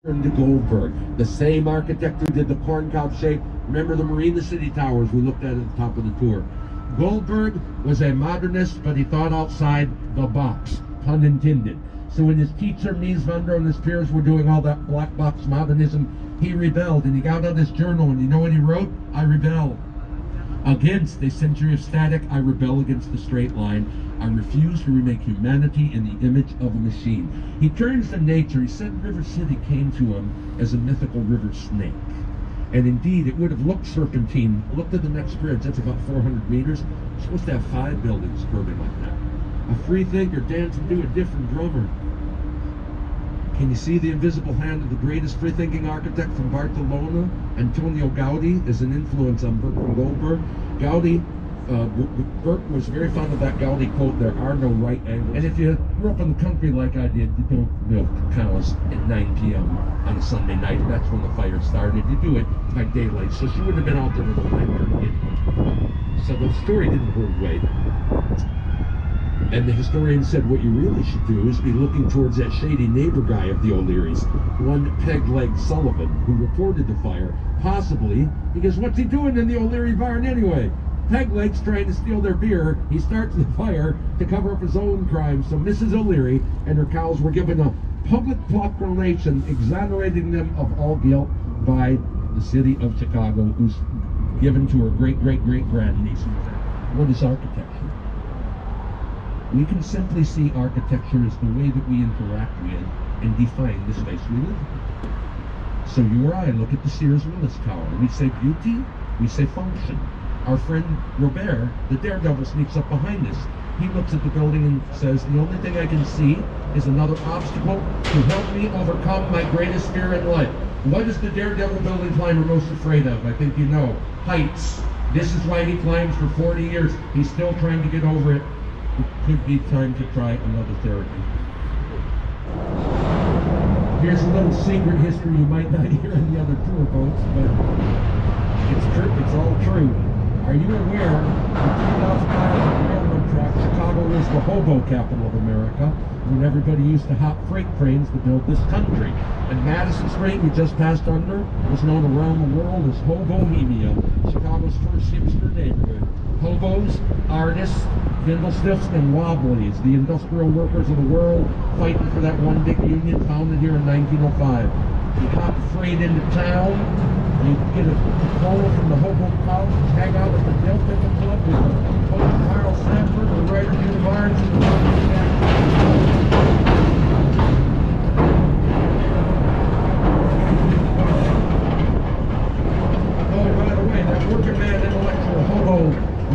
to Goldberg, the same architect who did the corn cob shape. Remember the Marina City Towers we looked at the top of the tour? Goldberg was a modernist, but he thought outside the box, pun intended. So when his teacher, Mies van der, and his peers were doing all that black box modernism, he rebelled, and he got out his journal, and you know what he wrote? I rebel against a century of static. I rebel against the straight line. I refuse to remake humanity in the image of a machine. He turns to nature. He said River City came to him as a mythical river snake. And indeed, it would have looked serpentine. Look at the next bridge. That's about 400 meters. It's supposed to have 5 buildings curving like that. A free thinker dancing to a different drummer. Can you see the invisible hand of the greatest free-thinking architect from Barcelona? Antonio Gaudi is an influence on Burke and Goldberg. Gaudi, Burke was very fond of that Gaudi quote, "There are no right angles." And if you grew up in the country like I did, you don't milk cows at 9 p.m. on a Sunday night. That's when the fire started. You do it by daylight. So she wouldn't have been out there with a lantern. So the story didn't hold weight. And the historian said, what you really should do is be looking towards that shady neighbor guy of the O'Learys, one Peg-Leg Sullivan, who reported the fire, possibly because what's he doing in the O'Leary barn anyway? Peg-Leg's trying to steal their beer. He starts the fire to cover up his own crime. So Mrs. O'Leary and her cows were given a public proclamation exonerating them of all guilt by the city of Chicago, who's given to her great-great-great-grandniece. What is architecture? We can simply see architecture as the way that we interact with and define the space we live in. So you or I look at the Sears Willis Tower. We say beauty, we say function. Our friend Robert, the daredevil, sneaks up behind us. He looks at the building and says, the only thing I can see is another obstacle to help me overcome my greatest fear in life. What is the daredevil building climber most afraid of? I think you know. Heights. This is why he climbs for 40 years. He's still trying to get over it. It could be time to try another therapy. Here's a little secret history you might not hear in the other tour boats, but it's true. It's all true. Are you aware that 2,000 miles of railroad track, Chicago was the hobo capital of America, when everybody used to hop freight trains to build this country? And Madison Street, we just passed under, was known around the world as Hobohemia, Chicago's first hipster neighborhood. Hobos, artists, fiddlestiffs, and wobblies, the industrial workers of the world fighting for that one big union founded here in 1905. You hop freight into town, you get a diploma from the Hobo College, hang out at the Dale Pickup Club with the poet Carl Sanford, the writer Jim Barnes, and the Oh, by the way, that working man intellectual hobo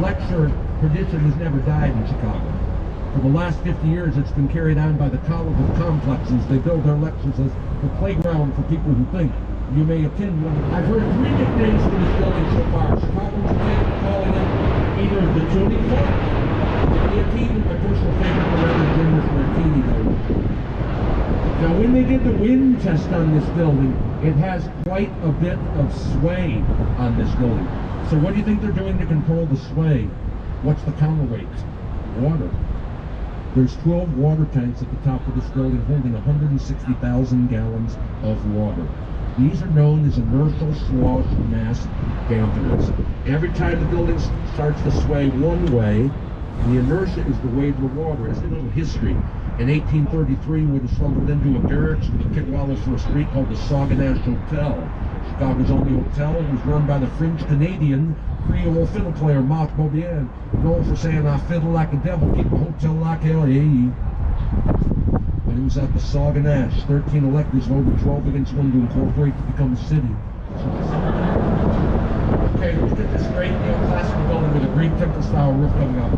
lecture tradition has never died in Chicago. For the last 50 years, it's been carried on by the college of complexes. They build their lectures as the playground for people who think. You may attend one. I've heard 3 nicknames for this building so far. Chicagoans are calling it either the tuning fork, the guillotine, and my personal favorite, the rather generous martini though. Now, when they did the wind test on this building, it has quite a bit of sway on this building. So what do you think they're doing to control the sway? What's the counterweight? Water. There's 12 water tanks at the top of this building holding 160,000 gallons of water. These are known as inertial slosh mass dampeners. Every time the building starts to sway one way, the inertia is the weight of the water. It's a little history. In 1833, we stumbled into a barracks with the Kickwallow for a street called the Sauganash Hotel. Chicago's only hotel. It was run by the French-Canadian Creole fiddle player Marc Beaubien, known for saying, I fiddle like a devil, keep a hotel like L.A. But it was at the Sauganash. 13 electors voted 12 against 1 to incorporate to become a city. Okay, look at this great neoclassical building with a Greek temple-style roof coming up.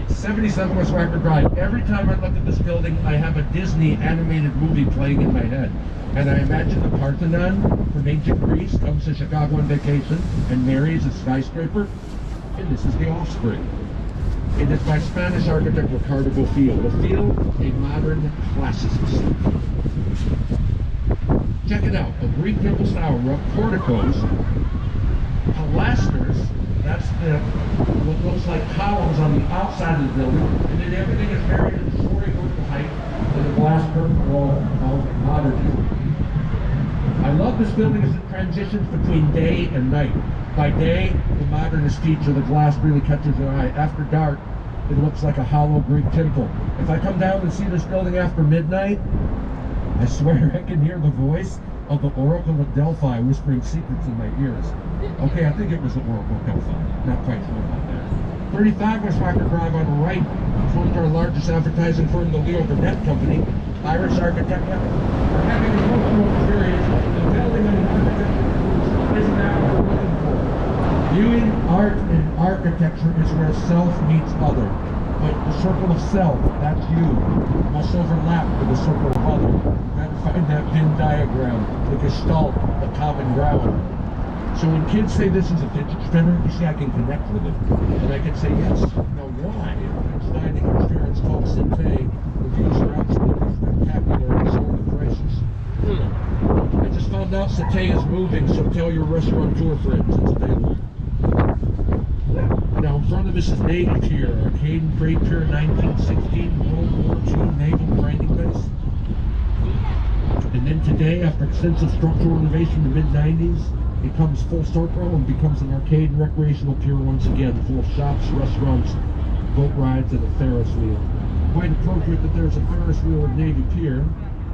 It's 77 West Rackford Drive. Every time I look at this building, I have a Disney animated movie playing in my head. And I imagine the Parthenon from ancient Greece comes to Chicago on vacation and marries a skyscraper. And this is The Offspring. It is by Spanish architect Ricardo Bofill. Bofill, a modern classicist. Check it out. A Greek temple-style roof, porticos, pilasters, that's what looks like columns on the outside of the building, and then everything is buried in the story vertical height with a glass curtain wall of modern. I love this building as it transitions between day and night. By day, the modernist feature, the glass really catches your eye. After dark, it looks like a hollow Greek temple. If I come down and see this building after midnight, I swear I can hear the voice of the Oracle of Delphi whispering secrets in my ears. Okay, I think it was the Oracle of Delphi. Not quite sure about that. 35 West Walker Drive on the right. It's one of our largest advertising firm, the Leo Burnett Company. Irish architect. We're having an emotional experience. The building and architecture isn't that what we're looking for. Viewing art and architecture is where self meets other. But the circle of self, that's you, must overlap with the circle of other. You gotta find that Venn diagram, the gestalt, the common ground. So when kids say this is a fidget spinner, you see I can connect with it. And I can say yes. Now why? It's dining experience called Sinte. The views are absolutely spectacular and so are the prices. I just found out Sinte is moving, so tell your restaurateur friends it's available. Now in front of us is Navy Pier, Arcade and Freight Pier, 1916 World War II Naval Training Base. And then today, after extensive structural renovation in the mid-90s, it comes full circle and becomes an arcade and recreational pier once again, full of shops, restaurants, boat rides, and a Ferris wheel. Quite appropriate that there's a Ferris wheel at Navy Pier.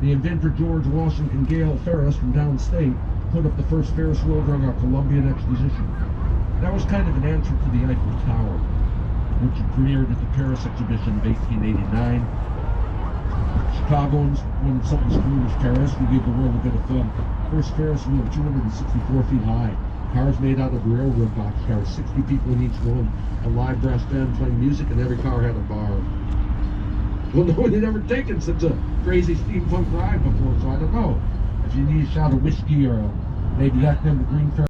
The inventor George Washington Gale Ferris from downstate put up the first Ferris wheel during our Columbian Exposition. That was kind of an answer to the Eiffel Tower, which premiered at the Paris Exhibition of 1889. Chicagoans wanted something as cool as Paris. We gave the world a bit of fun. First Ferris wheel, 264 feet high. Cars made out of railroad boxcars, 60 people in each one. A live brass band playing music, and every car had a bar. Well, no one had ever taken such a crazy steampunk ride before, so I don't know. If you need a shot of whiskey or maybe back then the Green Ferris.